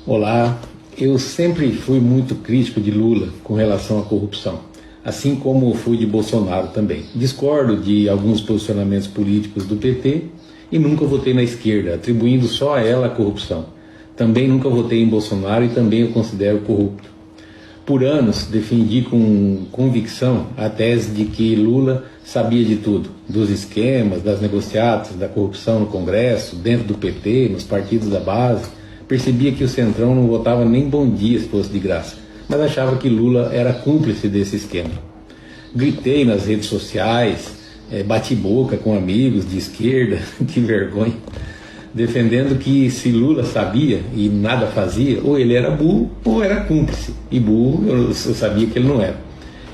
Olá, eu sempre fui muito crítico de Lula com relação à corrupção, assim como fui de Bolsonaro também. Discordo de alguns posicionamentos políticos do PT e nunca votei na esquerda, atribuindo só a ela a corrupção. Também nunca votei em Bolsonaro e também o considero corrupto. Por anos defendi com convicção a tese de que Lula sabia de tudo, dos esquemas, das negociatas, da corrupção no Congresso, dentro do PT, nos partidos da base. Percebia que o Centrão não votava nem bom dia se fosse de graça, mas achava que Lula era cúmplice desse esquema. Gritei nas redes sociais, bati boca com amigos de esquerda, que vergonha, defendendo que se Lula sabia e nada fazia, ou ele era burro ou era cúmplice. E burro eu sabia que ele não era.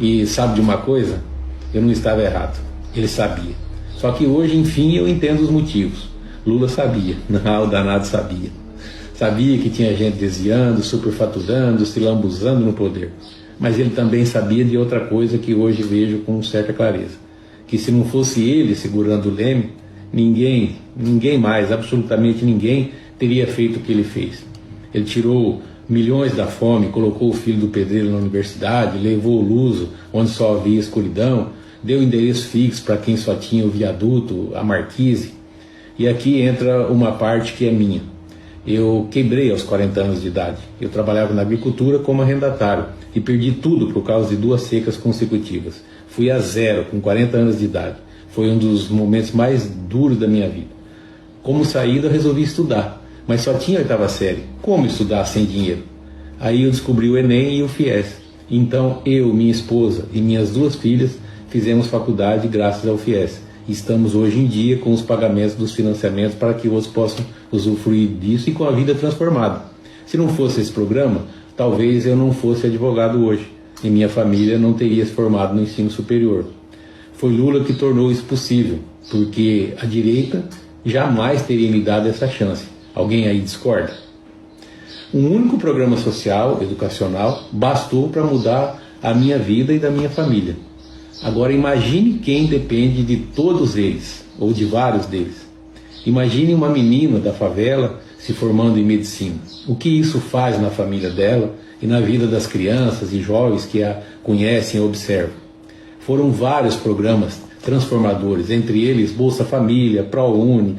E sabe de uma coisa? Eu não estava errado, ele sabia. Só que hoje, enfim, eu entendo os motivos. Lula sabia, não, o danado sabia. Sabia que tinha gente desviando, superfaturando, se lambuzando no poder. Mas ele também sabia de outra coisa que hoje vejo com certa clareza. Que se não fosse ele segurando o leme, ninguém mais, absolutamente ninguém, teria feito o que ele fez. Ele tirou milhões da fome, colocou o filho do pedreiro na universidade, levou o luso onde só havia escuridão, deu endereço fixo para quem só tinha o viaduto, a marquise. E aqui entra uma parte que é minha. Eu quebrei aos 40 anos de idade. Eu trabalhava na agricultura como arrendatário e perdi tudo por causa de 2 secas consecutivas. Fui a zero com 40 anos de idade. Foi um dos momentos mais duros da minha vida. Como saída, eu resolvi estudar, mas só tinha 8ª série. Como estudar sem dinheiro? Aí eu descobri o Enem e o FIES. Então eu, minha esposa e minhas 2 filhas fizemos faculdade graças ao FIES. E estamos hoje em dia com os pagamentos dos financiamentos para que outros possam usufruir disso e com a vida transformada. Se não fosse esse programa, talvez eu não fosse advogado hoje e minha família não teria se formado no ensino superior. Foi Lula que tornou isso possível, porque a direita jamais teria me dado essa chance. Alguém aí discorda? Um único programa social, educacional, bastou para mudar a minha vida e da minha família. Agora imagine quem depende de todos eles, ou de vários deles. Imagine uma menina da favela se formando em medicina. O que isso faz na família dela e na vida das crianças e jovens que a conhecem e observam. Foram vários programas transformadores, entre eles Bolsa Família, ProUni,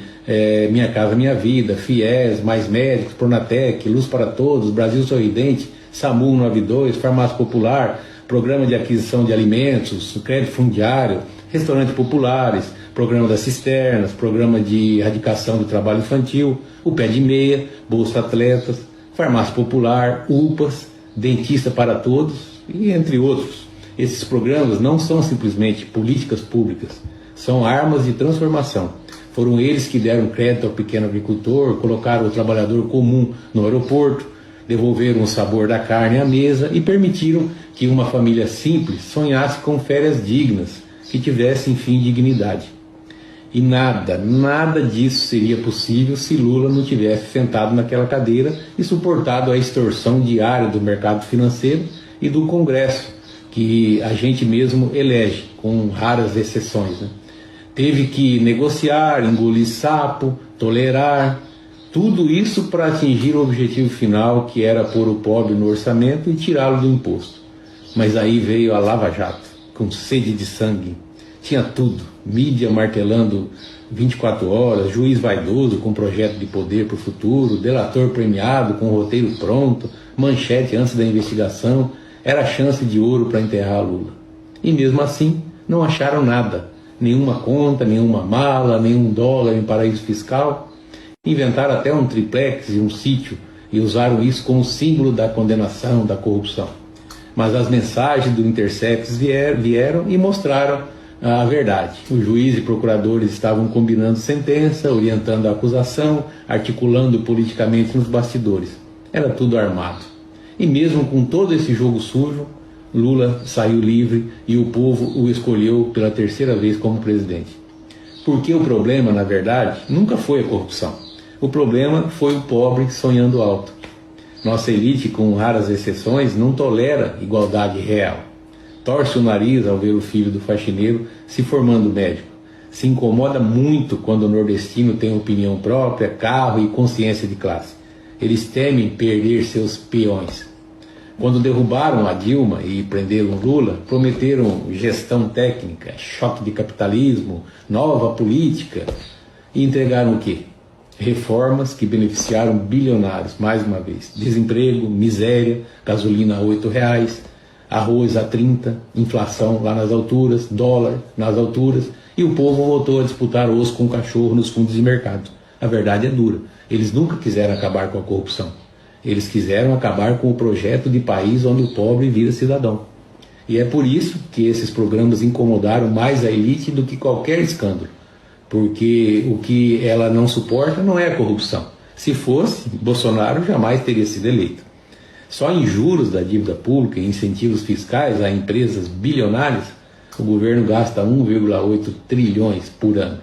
Minha Casa Minha Vida, FIES, Mais Médicos, Pronatec, Luz para Todos, Brasil Sorridente, SAMU 192, Farmácia Popular, Programa de Aquisição de Alimentos, Crédito Fundiário, Restaurantes Populares, Programa das Cisternas, Programa de Erradicação do Trabalho Infantil, o Pé de Meia, Bolsa Atletas, Farmácia Popular, UPAs, Dentista para Todos e entre outros. Esses programas não são simplesmente políticas públicas, são armas de transformação. Foram eles que deram crédito ao pequeno agricultor, colocaram o trabalhador comum no aeroporto, devolveram o sabor da carne à mesa e permitiram que uma família simples sonhasse com férias dignas, que tivesse, enfim, dignidade. E nada disso seria possível se Lula não tivesse sentado naquela cadeira e suportado a extorsão diária do mercado financeiro e do Congresso, que a gente mesmo elege, com raras exceções, né? Teve que negociar, engolir sapo, tolerar, tudo isso para atingir o objetivo final, que era pôr o pobre no orçamento e tirá-lo do imposto. Mas aí veio a Lava Jato, com sede de sangue. Tinha tudo, mídia martelando 24 horas, juiz vaidoso com projeto de poder para o futuro, delator premiado com roteiro pronto, manchete antes da investigação. Era a chance de ouro para enterrar Lula. E mesmo assim, não acharam nada. Nenhuma conta, nenhuma mala, nenhum dólar em paraíso fiscal. Inventaram até um triplex e um sítio e usaram isso como símbolo da condenação, da corrupção. Mas as mensagens do Intercept vieram e mostraram a verdade. O juiz e procuradores estavam combinando sentença, orientando a acusação, articulando politicamente nos bastidores. Era tudo armado. E mesmo com todo esse jogo sujo, Lula saiu livre e o povo o escolheu pela 3ª vez como presidente. Porque o problema, na verdade, nunca foi a corrupção. O problema foi o pobre sonhando alto. Nossa elite, com raras exceções, não tolera igualdade real. Torce o nariz ao ver o filho do faxineiro se formando médico. Se incomoda muito quando o nordestino tem opinião própria, carro e consciência de classe. Eles temem perder seus peões. Quando derrubaram a Dilma e prenderam Lula, prometeram gestão técnica, choque de capitalismo, nova política, e entregaram o quê? Reformas que beneficiaram bilionários, mais uma vez. Desemprego, miséria, gasolina a R$8, arroz a 30, inflação lá nas alturas, dólar nas alturas, e o povo voltou a disputar osso com cachorro nos fundos de mercado. A verdade é dura. Eles nunca quiseram acabar com a corrupção. Eles quiseram acabar com o projeto de país onde o pobre vira cidadão. E é por isso que esses programas incomodaram mais a elite do que qualquer escândalo. Porque o que ela não suporta não é a corrupção. Se fosse, Bolsonaro jamais teria sido eleito. Só em juros da dívida pública e incentivos fiscais a empresas bilionárias, o governo gasta 1,8 trilhões por ano.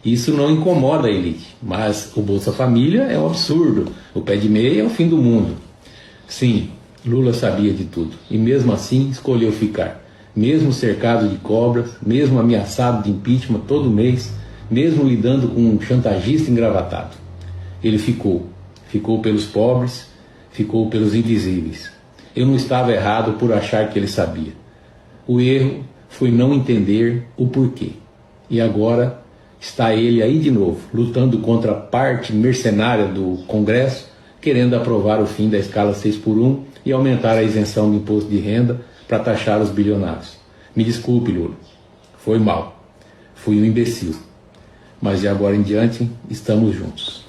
Isso não incomoda a elite, mas o Bolsa Família é um absurdo, o pé de meia é o fim do mundo. Sim, Lula sabia de tudo, e mesmo assim escolheu ficar. Mesmo cercado de cobras, mesmo ameaçado de impeachment todo mês, mesmo lidando com um chantagista engravatado. Ele ficou pelos pobres, ficou pelos invisíveis. Eu não estava errado por achar que ele sabia. O erro foi não entender o porquê. E agora está ele aí de novo, lutando contra a parte mercenária do Congresso, querendo aprovar o fim da escala 6x1 e aumentar a isenção do imposto de renda para taxar os bilionários. Me desculpe, Lula. Foi mal. Fui um imbecil. Mas de agora em diante, estamos juntos.